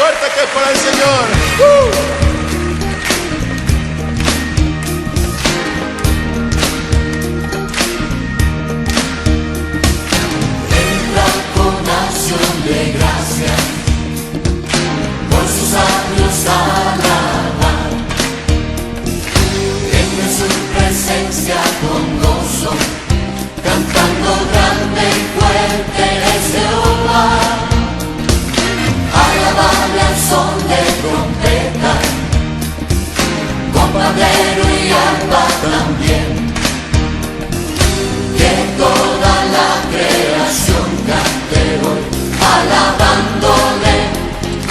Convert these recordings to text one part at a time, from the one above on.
fuerte que es para el Señor. Entra con acción de gracia, con sus labios alabar. En su presencia con gozo, cantando grande y fuerte es Jehová. Alabable al son de trompeta, con pandero y arpa también. Que toda la creación cante hoy, alabándole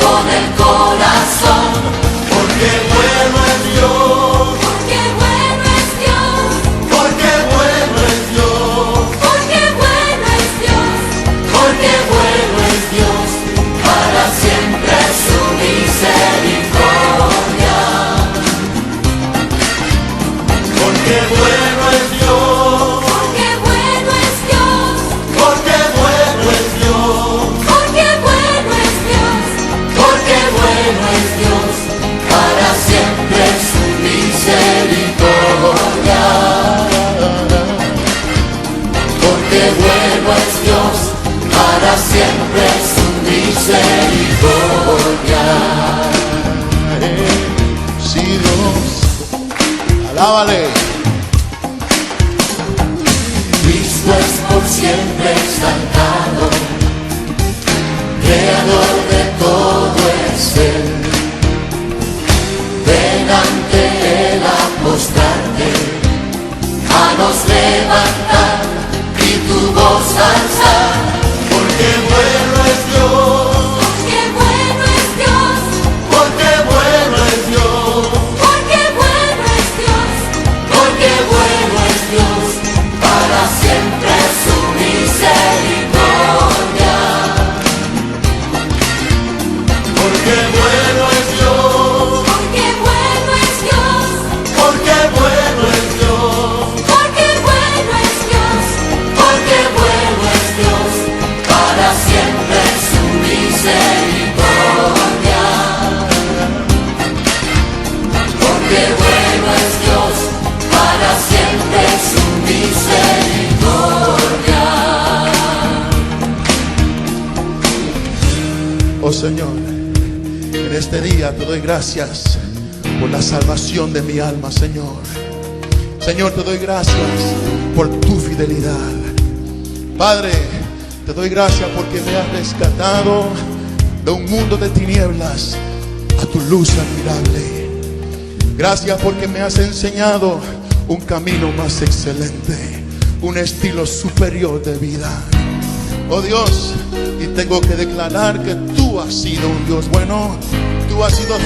con el corazón. Porque bueno es Dios, porque bueno es Dios, porque bueno es Dios, porque bueno es Dios, porque bueno es Dios, para siempre su misericordia. Porque bueno es Dios, porque bueno es Dios, porque bueno es Dios, porque bueno es Dios, porque bueno es Dios, para siempre su misericordia. Porque bueno es Dios, para siempre su misericordia. Sí, Dios. Alábale. Cristo es por siempre exaltado, creador de todo es Él. Ven ante Él a postrarte, manos levantar y tu voz alzar. Porque bueno es Dios, porque bueno es Dios, porque bueno es Dios, porque bueno es Dios, porque bueno es Dios, para siempre su misericordia. Porque bueno es Dios, porque bueno es Dios, porque bueno es Dios, porque bueno es Dios, porque bueno es Dios, para siempre su misericordia. Porque bueno es Dios, para siempre su misericordia. Oh Señor, en este día te doy gracias por la salvación de mi alma, Señor. Señor, te doy gracias por tu fidelidad. Padre, te doy gracias porque me has rescatado de un mundo de tinieblas a tu luz admirable. Gracias porque me has enseñado un camino más excelente, un estilo superior de vida. Oh Dios, y tengo que declarar que tú has sido un Dios bueno, tú has sido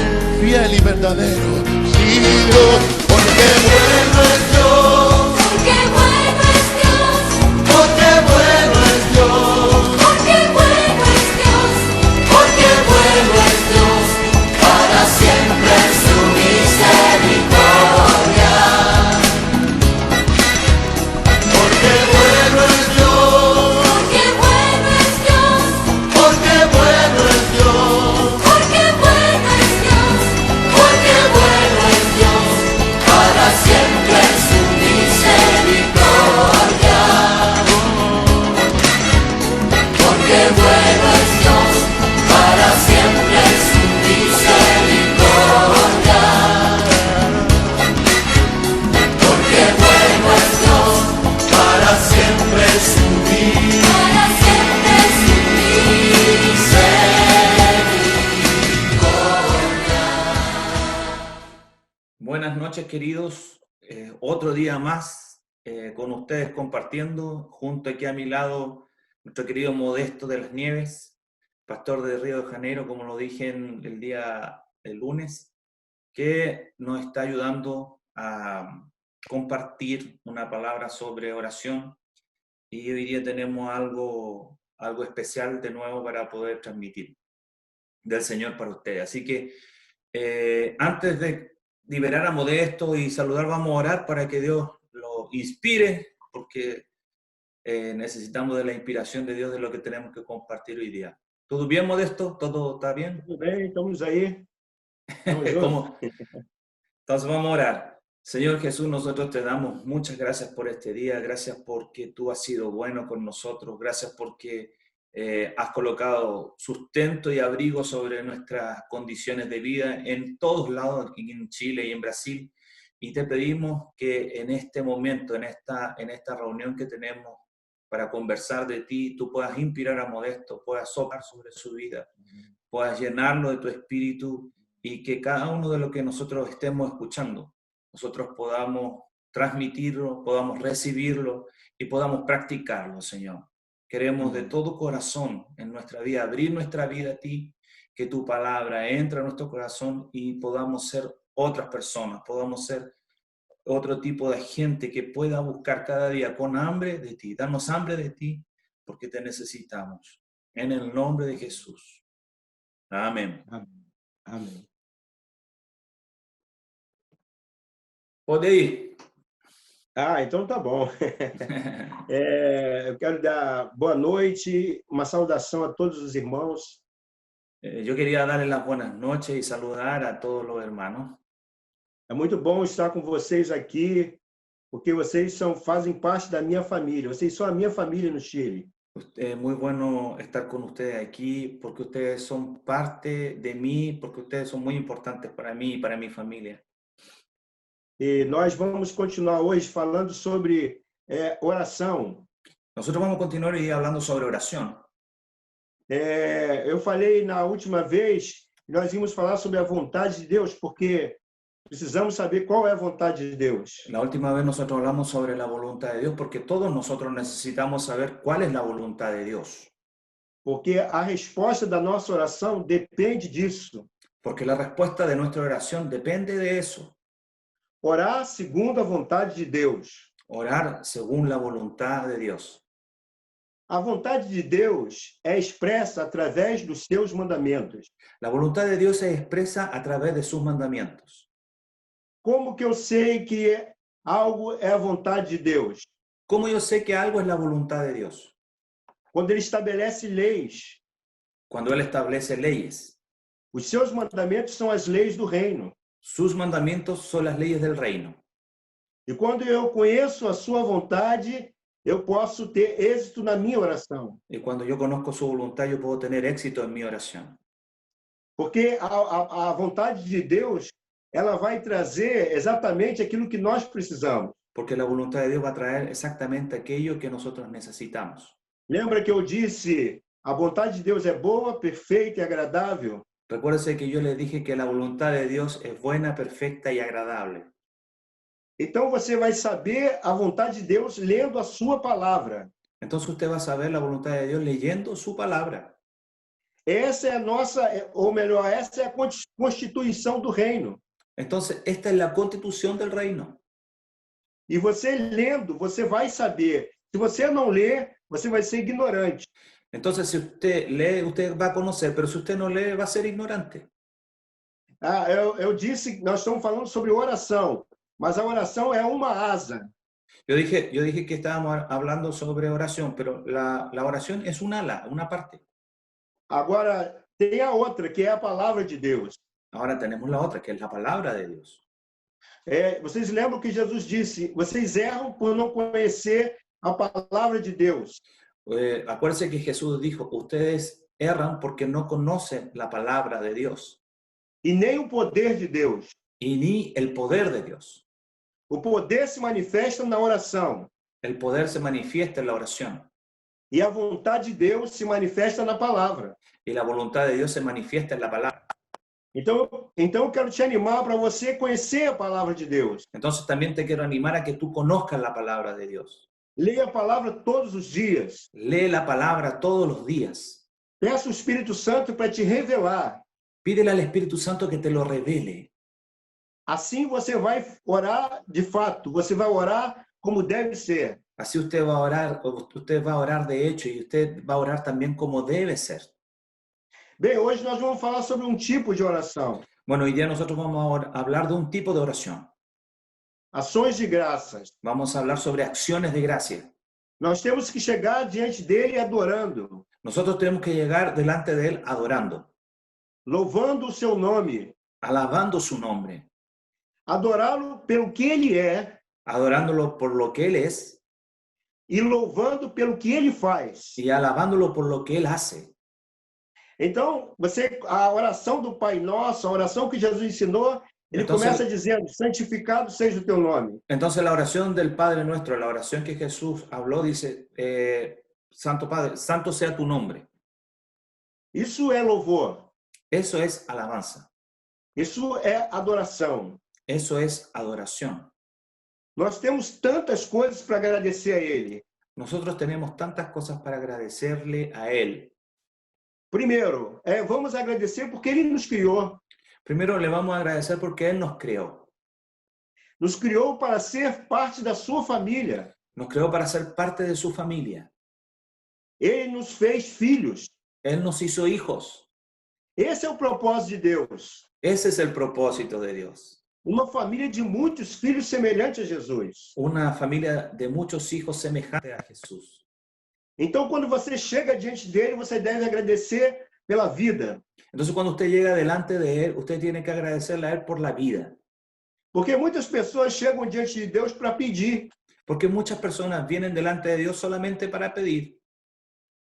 fiel y verdadero. Sí, Dios, porque bueno es Dios, Porque bueno es Dios, porque bueno es Dios, porque bueno es Dios, porque bueno es Dios, para siempre su misericordia. porque bueno es Dios, Porque bueno es Dios, porque bueno es Dios, porque bueno es Dios, porque bueno es Dios, para siempre su misericordia. Porque bueno es Dios, para siempre su misericordia. Porque bueno es Dios, para siempre su vida. para siempre su misericordia. Buenas noches, queridos. Otro día más con ustedes compartiendo. Junto aquí a mi lado, nuestro querido Modesto de las Nieves, pastor de Río de Janeiro, como lo dije el día del lunes, que nos está ayudando a compartir una palabra sobre oración. Y hoy día tenemos algo especial de nuevo para poder transmitir del Señor para ustedes. Así que antes de liberar a Modesto y saludar, vamos a orar para que Dios lo inspire, porque necesitamos de la inspiración de Dios de lo que tenemos que compartir hoy día. ¿Todo bien, Modesto? ¿Todo está bien? Tudo bem, estamos aí. Estamos juntos. ¿Cómo? Entonces vamos a orar. Señor Jesús, nosotros te damos muchas gracias por este día, gracias porque tú has sido bueno con nosotros, gracias porque has colocado sustento y abrigo sobre nuestras condiciones de vida en todos lados, aquí en Chile y en Brasil. Y te pedimos que en este momento, en esta reunión que tenemos para conversar de ti, tú puedas inspirar a Modesto, puedas soplar sobre su vida, puedas llenarlo de tu espíritu y que cada uno de lo que nosotros estemos escuchando, nosotros podamos transmitirlo, podamos recibirlo y podamos practicarlo, Señor. Queremos de todo corazón en nuestra vida, abrir nuestra vida a ti, que tu palabra entre a nuestro corazón y podamos ser otras personas, podamos ser otro tipo de gente que pueda buscar cada día con hambre de ti. Danos hambre de ti porque te necesitamos. En el nombre de Jesús. Amén. Amém. Amém. Pode ir. Ah, então tá bom. Eu quero dar boa noite, uma saudação a todos os irmãos. Yo quería darles las buenas noches y saludar a todos los hermanos. É muito bom estar com vocês aqui, porque vocês fazem parte da minha família. Vocês são a minha família no Chile. Es muy bueno estar con ustedes aquí porque ustedes son parte de mí, porque ustedes son muy importantes para mí y para mi familia. E nós vamos continuar hoje falando sobre oração. Nosotros vamos a continuar hoy hablando sobre oración. Eu falei na última vez que nós íamos falar sobre a vontade de Deus, porque precisamos saber qual é a vontade de Deus. La última vez nosotros hablamos sobre la voluntad de Dios porque todos nosotros necesitamos saber cuál es la voluntad de Dios. Porque a resposta da nossa oração depende disso. Porque la respuesta de nuestra oración depende de eso. Orar segundo a vontade de Deus. Orar según la voluntad de Dios. A vontade de Deus é expressa através dos seus mandamentos. La voluntad de Dios se expresa a través de sus mandamientos. Como que eu sei que algo é a vontade de Deus? ¿Cómo yo sé que algo es la voluntad de Dios? Quando ele estabelece leis. Cuando Él establece leyes. Os seus mandamentos são as leis do reino. Sus mandamientos son las leyes del reino. E quando eu conheço a sua vontade, eu posso ter êxito na minha oração. Y cuando yo conozco su voluntad, yo puedo tener éxito en mi oración. Porque a vontade de Deus, ela vai trazer exatamente aquilo que nós precisamos. Porque la voluntad de Dios va a traer exactamente aquello que nosotros necesitamos. Lembra que eu disse, a vontade de Deus é boa, perfeita e agradável? Recuérdese que yo les dije que la voluntad de Dios es buena, perfecta y agradable. Então você vai saber a vontade de Deus lendo a sua palavra. Entonces usted va a saber la voluntad de Dios leyendo su palabra. Essa é a nossa, ou melhor, essa é a constituição do reino. Entonces esta es la constitución del reino. E você lendo, você vai saber. Se você não ler, você vai ser ignorante. Entonces si usted lee, usted va a conocer, pero si usted no lee, va a ser ignorante. Eu disse, nós estamos falando sobre oração, mas a oração é uma asa. Yo dije que estábamos hablando sobre oración, pero la oración es un ala, una parte. Agora, tem a outra, que é a palavra de Deus. Ahora tenemos la otra, que es la palabra de Dios. Vocês lembram que Jesus disse, vocês erram por não conhecer a palavra de Deus. Acuérdense que Jesús dijo, ustedes erran porque no conocen la palabra de Dios. E nem o poder de Deus. Y ni el poder de Dios. O poder se manifesta na oração. El poder se manifiesta en la oración. E a vontade de Deus se manifesta na palavra. Y la voluntad de Dios se manifiesta en la palabra. Então eu quero te animar para você conhecer a palavra de Deus. Entonces también te quiero animar a que tú conozcas la palabra de Dios. Leia a palavra todos os dias. Lee la palabra todos los días. Peça o Espírito Santo para te revelar. Pídele al Espíritu Santo que te lo revele. Assim você vai orar de fato. Você vai orar como deve ser. Así usted va a orar de hecho y usted va a orar también como debe ser. Bem, hoje nós vamos falar sobre um tipo de oração. Bueno, hoy día nosotros vamos a hablar de un tipo de oración. Ações de graças. Vamos a hablar sobre acciones de gracia. Nós temos que chegar diante dele adorando. Nosotros tenemos que llegar delante de Él adorando, louvando o seu nome, alabando su nombre, adorá-lo pelo que ele é adorándolo por lo que Él es e louvando pelo que ele faz. y alabándolo por lo que Él hace. Então, a oração do Pai Nosso, a oração que Jesus ensinou, ele Então, começa dizendo: santificado seja o teu nome. Entonces la oración del Padre nuestro, la oración que Jesús habló, dice, Santo Padre, santo sea tu nombre. Isso é louvor, Eso es alabanza, isso é adoração. eso es adoración. Nós temos tantas coisas para agradecer a ele. Nosotros tenemos tantas cosas para agradecerle a Él. Primeiro, vamos agradecer porque ele nos criou. Primero le vamos a agradecer porque Él nos creó. Nos criou para ser parte da sua família. Nos creó para ser parte de su familia. Ele nos fez filhos. Él nos hizo hijos. Esse é o propósito de Deus. Ese es el propósito de Dios. Uma família de muitos filhos semelhante a Jesus. Una familia de muchos hijos semejantes a Jesús. Então, quando você chega diante dele, você deve agradecer pela vida. Entonces, cuando usted llega delante de Él, usted tiene que agradecerle a Él por la vida. Porque muitas pessoas chegam diante de Deus para pedir. Porque muchas personas vienen delante de Dios solamente para pedir.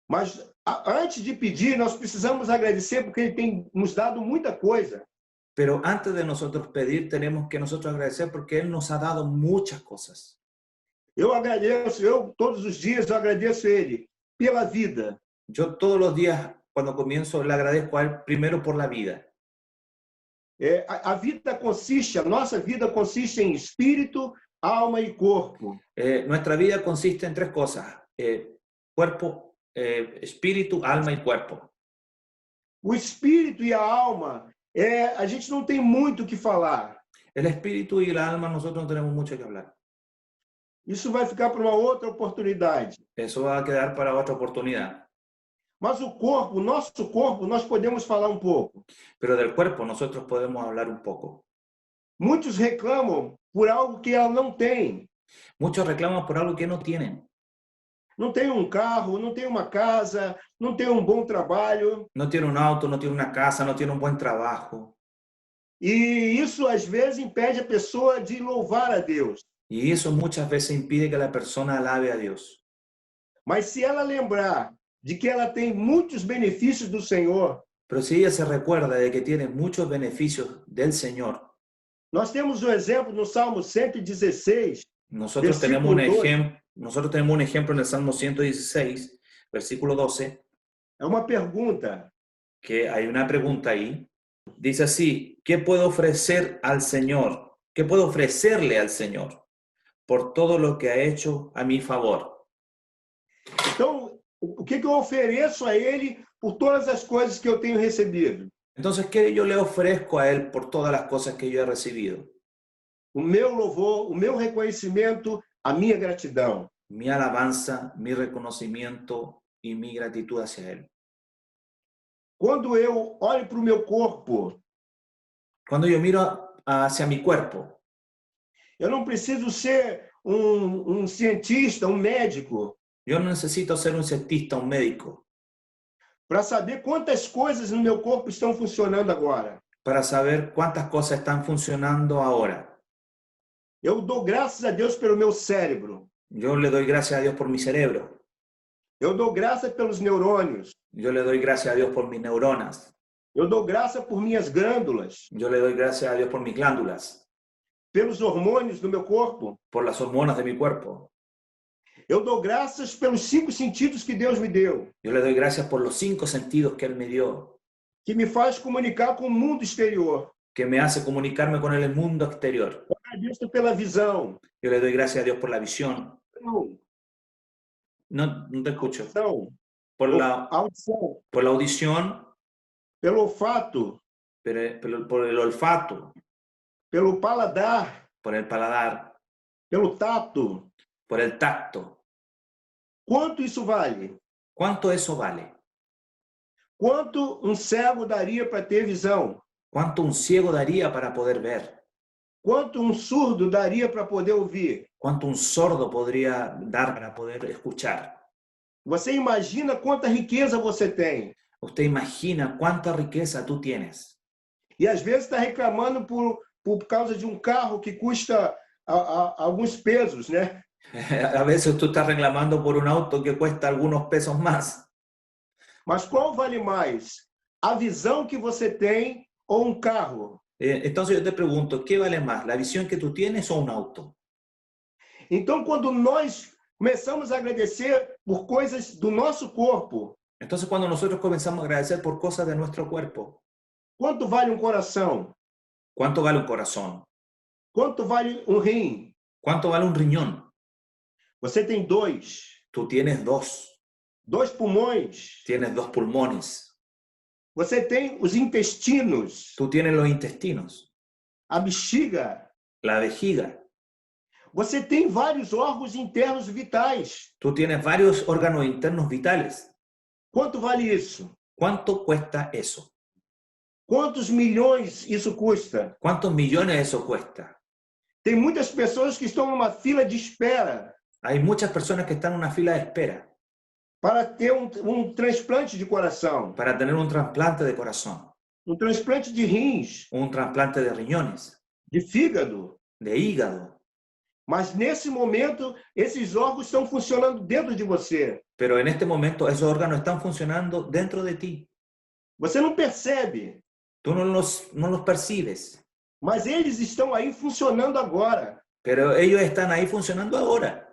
Mas antes de pedir, nós precisamos agradecer porque ele tem nos dado muita coisa. Pero antes de nosotros pedir, tenemos que nosotros agradecer porque Él nos ha dado muchas cosas. Eu todos os dias eu agradeço a ele pela vida. Yo todos los días, cuando comienzo, le agradezco a Él primero por la vida. A nossa vida consiste em espírito, alma e corpo. Nuestra vida consiste en tres cosas: cuerpo, espíritu, alma y cuerpo. O espírito e a alma, a gente não tem muito o que falar. El espíritu y el alma, nosotros no tenemos mucho que hablar. Isso vai ficar para uma outra oportunidade. Eso va a quedar para otra oportunidad. Mas o nosso corpo, nós podemos falar um pouco. Pero del cuerpo nosotros podemos hablar un poco. Muitos reclamam por algo que ela não tem. Muchos reclaman por algo que no tienen. Não tem um carro, não tem uma casa, não tem um bom trabalho. No tiene un auto, no tiene una casa, no tiene un buen trabajo. E isso, às vezes, impede a pessoa de louvar a Deus. Y eso muchas veces impide que la persona alabe a Dios. Mas se ela lembrar de que ela tem muitos benefícios do Senhor, Pero si ella se recuerda de que tiene muchos beneficios del Señor, nós temos um exemplo no Salmo 116, nosotros tenemos un ejemplo en el Salmo 116, versículo 12, é uma pergunta. que hay una pregunta ahí. Dice así: ¿qué puedo ofrecer al Señor? ¿Qué puedo ofrecerle al Señor por todo lo que ha hecho a mi favor? Então, o que eu ofereço a Ele por todas as coisas que eu tenho recebido? Entonces, ¿qué yo le ofrezco a Él por todas las cosas que yo he recibido? O meu louvor, o meu reconhecimento, a minha gratidão. Mi alabanza, mi reconocimiento y mi gratitud hacia Él. Quando eu olho para o meu corpo, Cuando yo miro hacia mi cuerpo, eu não preciso ser um cientista, um médico, yo no necesito ser un cientista, un médico, para saber quantas coisas no meu corpo estão funcionando agora. para saber cuántas cosas están funcionando ahora. Eu dou graças a Deus pelo meu cérebro. Yo le doy gracias a Dios por mi cerebro. Eu dou graças pelos neurônios. Yo le doy gracias a Dios por mis neuronas. Eu dou graças por minhas glândulas, Yo le doy gracias a Dios por mis glándulas, pelos hormônios do meu corpo. por las hormonas de mi cuerpo. Eu dou graças pelos 5 sentidos que Deus me deu, Yo le doy gracias por los 5 sentidos que Él me dio, que me faz comunicar com o mundo exterior. que me hace comunicarme con el mundo exterior. Eu agradeço pela visão. Yo le doy gracias a Dios por la visión. Não, No te escucho. não. Por la Audição, audición, pelo olfato, por el olfato, pelo paladar, por el paladar, pelo tato. por el tacto. Quanto isso vale? ¿Cuánto eso vale? Quanto um cego daria para ter visão? ¿Cuánto un ciego daría para poder ver? Quanto um surdo daria para poder ouvir? ¿Cuánto un sordo podría dar para poder escuchar? Você imagina quanta riqueza você tem. Usted imagina cuánta riqueza tú tienes. E às vezes está reclamando por causa de um carro que custa alguns pesos, né? A veces tú estás reclamando por un auto que cuesta algunos pesos más. Mas qual vale mais? A visão que você tem ou um carro? Entonces yo te pregunto, ¿qué vale más, la visión que tú tienes o un auto? Então, quando nós começamos a agradecer por coisas do nosso corpo, Entonces cuando nosotros comenzamos a agradecer por cosas de nuestro cuerpo, quanto vale um coração? ¿cuánto vale un corazón? Quanto vale um rim? ¿Cuánto vale un riñón? Você tem dois. Tú tienes dos. Dois pulmões. Tienes dos pulmones. Você tem os intestinos, Tú tienes los intestinos, a bexiga. la vejiga. Você tem vários órgãos internos vitais. Tú tienes varios órganos internos vitales. Quanto vale isso? ¿Cuánto cuesta eso? Quantos milhões isso custa? ¿Cuántos millones eso cuesta? Tem muitas pessoas que estão numa fila de espera Hay muchas personas que están en una fila de espera para ter um transplante de coração, para tener un trasplante de corazón, um transplante de rins, un trasplante de riñones, de fígado. de hígado. Mas nesse momento, esses órgãos estão funcionando dentro de você. Pero en este momento esos órganos están funcionando dentro de ti. Você não percebe, Tú no los percibes, mas eles estão aí funcionando agora. pero ellos están ahí funcionando ahora.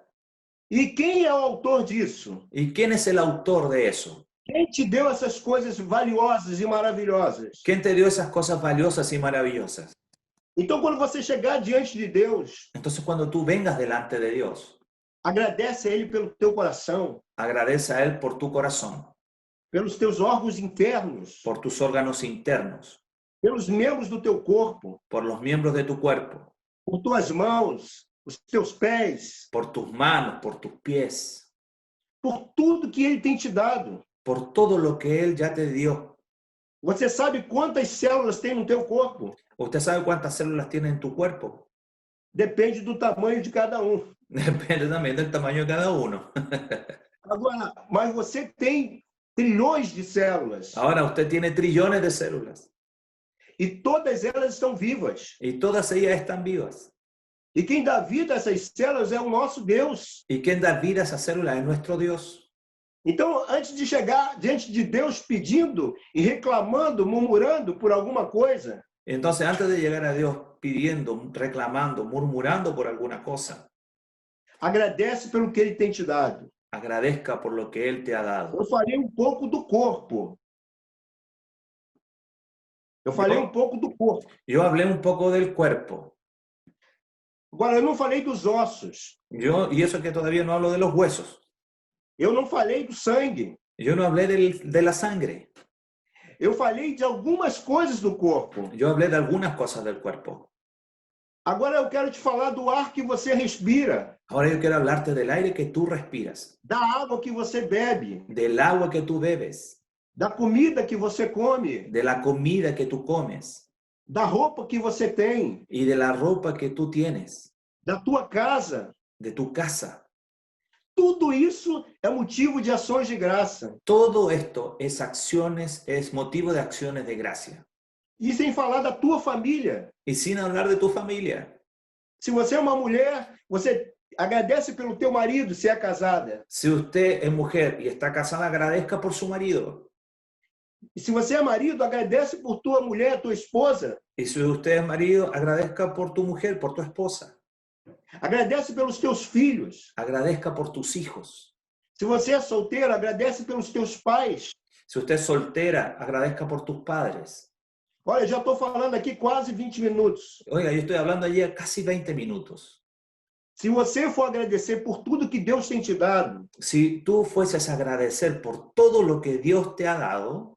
E quem é o autor disso? ¿Y quién es el autor de eso? Quem te deu essas coisas valiosas e maravilhosas? ¿Quién te dio esas cosas valiosas y maravillosas? Então, quando você chegar diante de Deus, Entonces cuando tú vengas delante de Dios, agradece a Ele pelo teu coração, agradece a Él por tu corazón, pelos teus órgãos internos, por tus órganos internos, pelos membros do teu corpo, por los miembros de tu cuerpo, por tuas mãos, os teus pés, por tus manos, por tus pies, por tudo que Ele tem te dado. por todo lo que Él ya te dio. Você sabe quantas células tem no teu corpo? ¿Usted sabe cuántas células tiene en tu cuerpo? Depende do tamanho de cada um. Depende también del tamaño de cada uno. Agora, mas você tem trilhões de células Ahora usted tiene trillones de células e todas elas estão vivas. y todas ellas están vivas. E quem dá vida a essas células é o nosso Deus. ¿Y quién da vida a esas células? Es nuestro Dios. Então, antes de chegar diante de Deus pedindo e reclamando, murmurando por alguma coisa, Entonces, antes de llegar a Dios pidiendo, reclamando, murmurando por alguna cosa, agradece pelo que Ele tem te dado. agradezca por lo que Él te ha dado. Eu falei um pouco do corpo. Eu falei um pouco do corpo. Yo hablé un poco del cuerpo. Agora, eu não falei dos ossos. Y eso que todavía no hablo de los huesos. Eu não falei do sangue. Yo no hablé de la sangre. Eu falei de algumas coisas do corpo. Yo hablé de algunas cosas del cuerpo. Agora eu quero te falar do ar que você respira, Ahora yo quiero hablarte del aire que tú respiras, da água que você bebe, del agua que tú bebes, da comida que você come, de la comida que tú comes da roupa que você tem, y de la ropa que tú tienes, da tua casa. de tu casa. Tudo isso é motivo de ações de graça. Todo esto es acciones, es motivo de acciones de gracia. E sem falar da tua família. Y sin hablar de tu familia. Se você é uma mulher, você agradece pelo teu marido, se é casada. Si usted es mujer y está casada, agradezca por su marido. E se você é marido, agradece por tua mulher, tua esposa. Y si usted es marido, agradezca por tu mujer, por tu esposa. Agradece pelos teus filhos. Agradezca por tus hijos. Se você é solteiro, agradece pelos teus pais. Si usted es soltera, agradezca por tus padres. Olha, já estou falando aqui quase 20 minutos. Oiga, yo estoy hablando allí a casi 20 minutos. Se você for agradecer por tudo que Deus tem te dado, Si tú fueses a agradecer por todo lo que Dios te ha dado,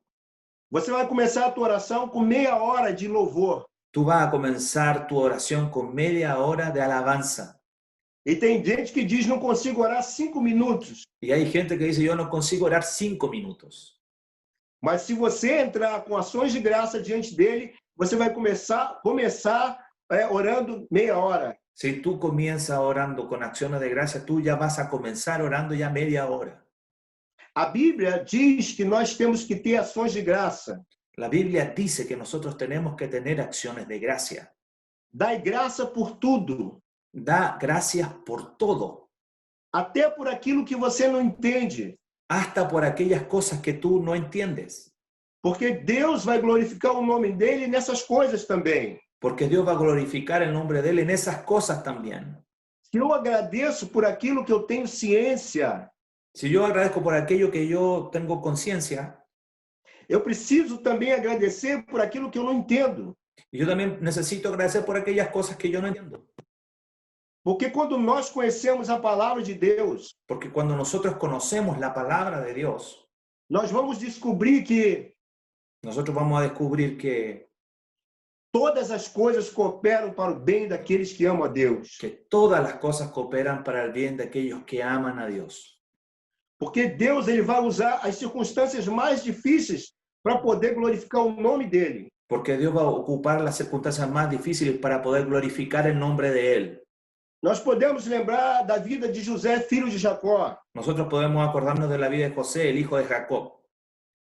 você vai começar a tua oração com meia hora de louvor. tú vas a comenzar tu oración con media hora de alabanza. E tem gente que diz, não consigo orar 5 minutos. Y hay gente que dice, yo no consigo orar 5 minutos. Mas se você entrar com ações de graça diante dele, você vai começar orando meia hora. Si tú comienzas orando con acciones de gracia, tú ya vas a comenzar orando ya media hora. A Bíblia diz que nós temos que ter ações de graça. La Biblia dice que nosotros tenemos que tener acciones de gracia. Dai graça por tudo, Da gracias por todo, até por aquilo que você não entende, hasta por aquellas cosas que tú no entiendes. porque Deus vai glorificar o nome dele nessas coisas também. Porque Dios va a glorificar el nombre de Él en esas cosas también. Se eu agradeço por aquilo que eu tenho ciência, Si yo agradezco por aquello que yo tengo conciencia, eu preciso também agradecer por aquilo que eu não entendo. yo también necesito agradecer por aquellas cosas que yo no entiendo. Porque quando nós conhecemos a palavra de Deus, Porque cuando nosotros conocemos la palabra de Dios, nós vamos descobrir que nosotros vamos a descubrir que todas as coisas cooperam para o bem daqueles que amam a Deus. todas las cosas cooperan para el bien de aquellos que aman a Dios. Porque Deus ele vai usar as circunstâncias mais difíceis para poder glorificar o nome dele. Porque Dios va a ocupar las circunstancias más difíciles para poder glorificar el nombre de Él. Nós podemos lembrar da vida de José, filho de Jacó. Nosotros podemos acordarnos de la vida de José, el hijo de Jacob.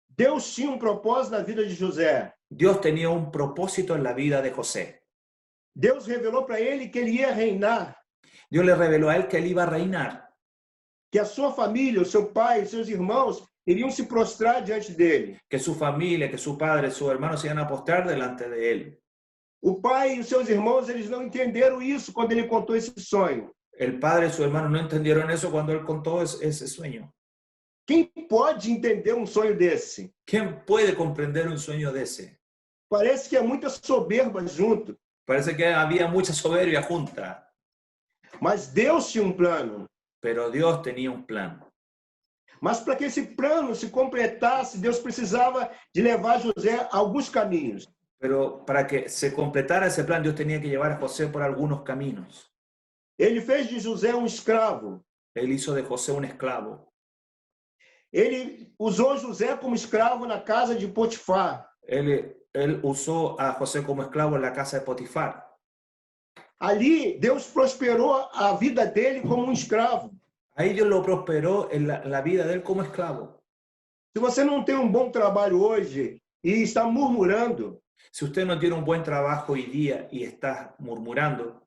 Deus tinha propósito na vida de José. Dios tenía un propósito en la vida de José. Deus revelou para ele que ele ia reinar, Dios le reveló a él que él iba a reinar, que a sua família, o seu pai, os seus irmãos iriam se prostrar diante dele. que su familia, que su padre, sus hermanos se iban a postrar delante de él. O pai e os seus irmãos, eles não entenderam isso quando ele contou esse sonho. El padre y su hermano no entendieron eso cuando él contó ese sueño. Quem pode entender um sonho desse? ¿Quién puede comprender un sueño de ese? Parece que é muita soberba junto. Parece que había mucha soberbia junta, Mas Deus tinha um plano. pero Dios tenía un plan. Mas para que esse plano se completasse, Deus precisava de levar José a alguns caminhos. Pero para que se completara ese plan, Dios tenía que llevar a José por algunos caminos. Ele fez de José um escravo. Él hizo de José un esclavo. Ele usou José como escravo na casa de Potifar. Él usó a José como esclavo en la casa de Potifar. Ali, Deus prosperou a vida dele como um escravo. Ahí Dios lo prosperó en la vida de él como esclavo. Se você não tem um bom trabalho hoje e está murmurando, Si usted no tiene un buen trabajo hoy día y está murmurando,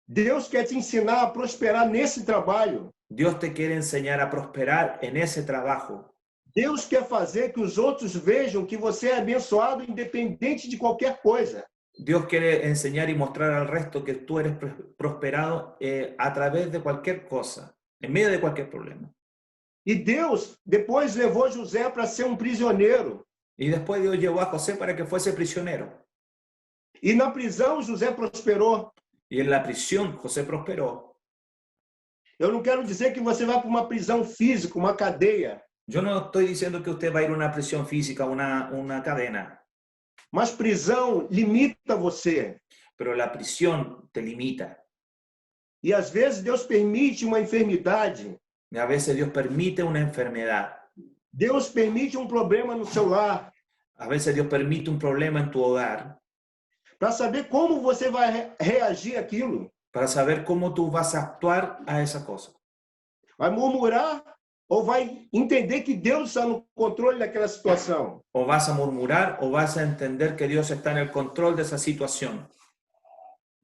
Deus quer te ensinar a prosperar nesse trabalho. Dios te quiere enseñar a prosperar en ese trabajo. Deus quer fazer que os outros vejam que você é abençoado independente de qualquer coisa. Dios quiere enseñar y mostrar al resto que tú eres prosperado a través de cualquier cosa, en medio de cualquier problema. E Deus depois levou José para ser um prisioneiro. Y después Dios llevó a José para que fuese prisionero. E na prisão José prosperou. Y en la prisión José prosperó. Eu não quero dizer que você vai para uma prisão física, uma cadeia. Yo no estoy diciendo que usted va a ir a una prisión física, una cadena, Mas prisão limita você. pero la prisión te limita. E às vezes Deus permite uma enfermidade. Y a veces Dios permite una enfermedad. Deus permite um problema no seu lar. A veces Dios permite un problema en tu hogar Para saber como você vai reagir àquilo. para saber cómo tú vas a actuar a esa cosa. Vai murmurar ou vai entender que Deus está no controle daquela situação? O vas a murmurar o vas a entender que Dios está en el control de esa situación.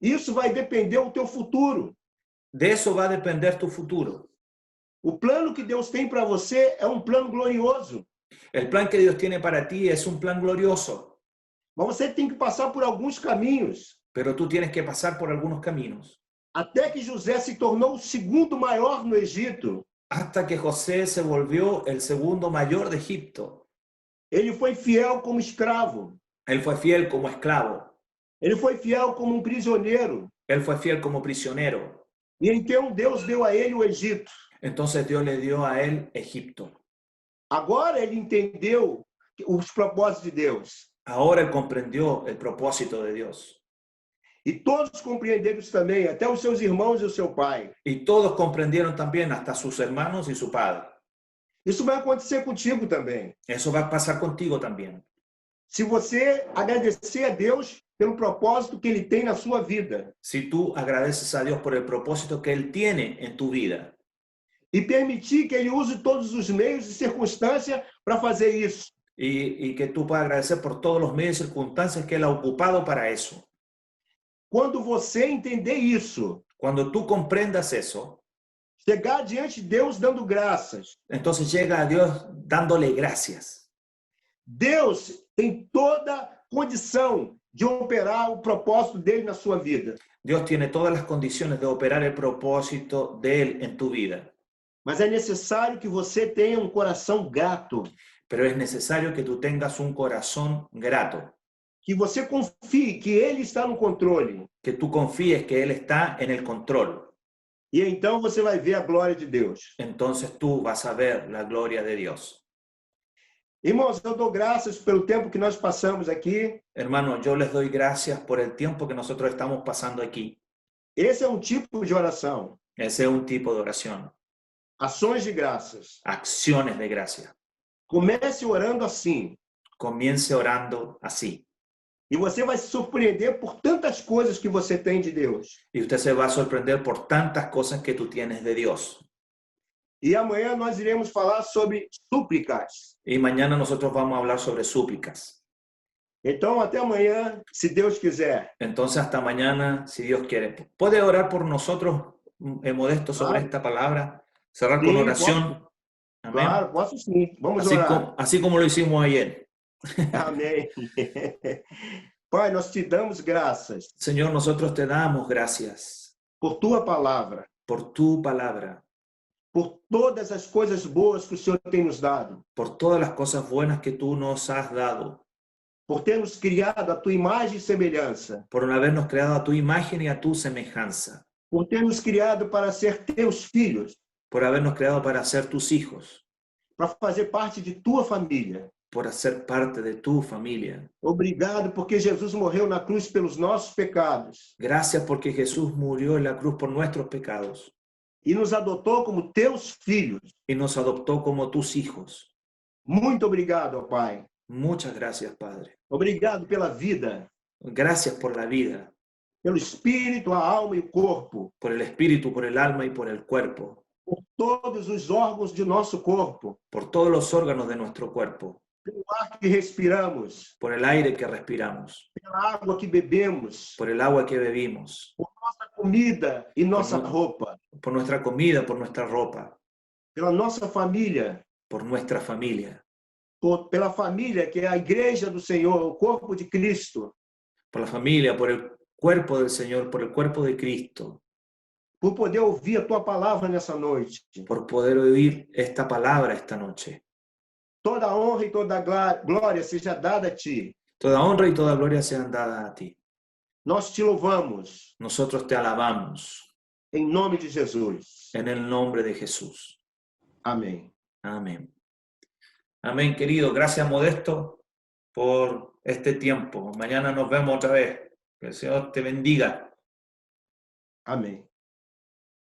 Isso vai depender do teu futuro. De eso va a depender tu futuro. O plano que Deus tem para você é um plano glorioso. El plan que Dios tiene para ti es un plan glorioso, Mas você tem que passar por alguns caminhos. pero tú tienes que pasar por algunos caminos. Até que José se tornou o segundo maior no Egito. Hasta que José se volvió el segundo mayor de Egipto. Ele foi fiel como escravo. Él fue fiel como esclavo. Ele foi fiel como um prisioneiro. Él fue fiel como prisionero. E então Deus deu a ele o Egito. Entonces Dios le dio a él Egipto. Agora ele entendeu os propósitos de Deus. Ahora él comprendió el propósito de Dios. E todos compreenderam isso também, até os seus irmãos e o seu pai. Y todos comprendieron también, hasta sus hermanos y su padre. Isso vai acontecer contigo também. Eso va a pasar contigo también. Se você agradecer a Deus pelo propósito que Ele tem na sua vida. Si tú agradeces a Dios por el propósito que Él tiene en tu vida. e permitir que Ele use todos os meios e circunstâncias para fazer isso. y que tú puedas agradecer por todos los medios y circunstancias que Él ha ocupado para eso. Quando você entender isso, Cuando tú comprendas eso, chegar diante de Deus dando graças. entonces llega a Dios dándole gracias. Deus tem toda condição de operar o propósito dele na sua vida. Dios tiene todas las condiciones de operar el propósito de Él en tu vida. Mas é necessário que você tenha um coração grato, Pero es necesario que tú tengas un corazón grato, que você confie que Ele está no controle. que tú confíes que Él está en el control. E então você vai ver a glória de Deus. Entonces tú vas a ver la gloria de Dios. Irmãos, eu dou graças pelo tempo que nós passamos aqui. Hermano, yo les doy gracias por el tiempo que nosotros estamos pasando aquí. Esse é um tipo de oração. Ese es un tipo de oración. Ações de graças. Acciones de gracia. Comece orando assim. Comience orando así. E você vai se surpreender por tantas coisas que você tem de Deus. Y usted se va a sorprender por tantas cosas que tú tienes de Dios. E amanhã nós iremos falar sobre súplicas. Y mañana nosotros vamos a hablar sobre súplicas. Então, até amanhã, se Deus quiser. Entonces, hasta mañana, si Dios quiere. ¿Puede orar por nosotros, Modesto, sobre esta palabra? Cerrar con Sí, oración. Amén. Claro, posso sim. Vamos orar. Así como lo hicimos ayer. Amém. Pai, nós te damos graças Señor, nosotros te damos gracias por tua palavra, por tu palabra, por todas as coisas boas que o Senhor tem nos dado, por todas las cosas buenas que tú nos has dado, por ter nos criado a tua imagem e semelhança, por habernos creado a tu imagen y a tu semejanza, por ter nos criado para ser teus filhos, por habernos creado para ser tus hijos, para fazer parte de tua família. por ser parte de tu familia. Obrigado porque Jesus morreu na cruz pelos nossos pecados Gracias porque Jesús murió en la cruz por nuestros pecados e nos adotou como teus filhos. y nos adoptó como tus hijos. Muito obrigado, ó Pai. Muchas gracias, Padre. Obrigado pela vida, Gracias por la vida, pelo espírito, a alma e o corpo, por el espíritu, por el alma y por el cuerpo, por todos os órgãos de nosso corpo, por todos los órganos de nuestro cuerpo, pelo ar que respiramos, por el aire que respiramos, pela água que bebemos, por el agua que bebimos, por nossa comida e nossa roupa, por nuestra comida, por nuestra ropa, pela nossa família, por nuestra familia, pela família que é a igreja do Senhor, o corpo de Cristo, por la familia, por el cuerpo del Señor, por el cuerpo de Cristo, por poder ouvir a tua palavra nessa noite. por poder oír esta palabra esta noche. Toda a honra e toda a glória seja dada a ti. Toda honra y toda gloria sean dadas a ti. Nós te louvamos Nosotros te alabamos em nome de Jesus. en el nombre de Jesús. Amém. Amén. Amén, querido. Gracias, Modesto, por este tiempo. Mañana nos vemos otra vez. Que el Señor te bendiga. Amém.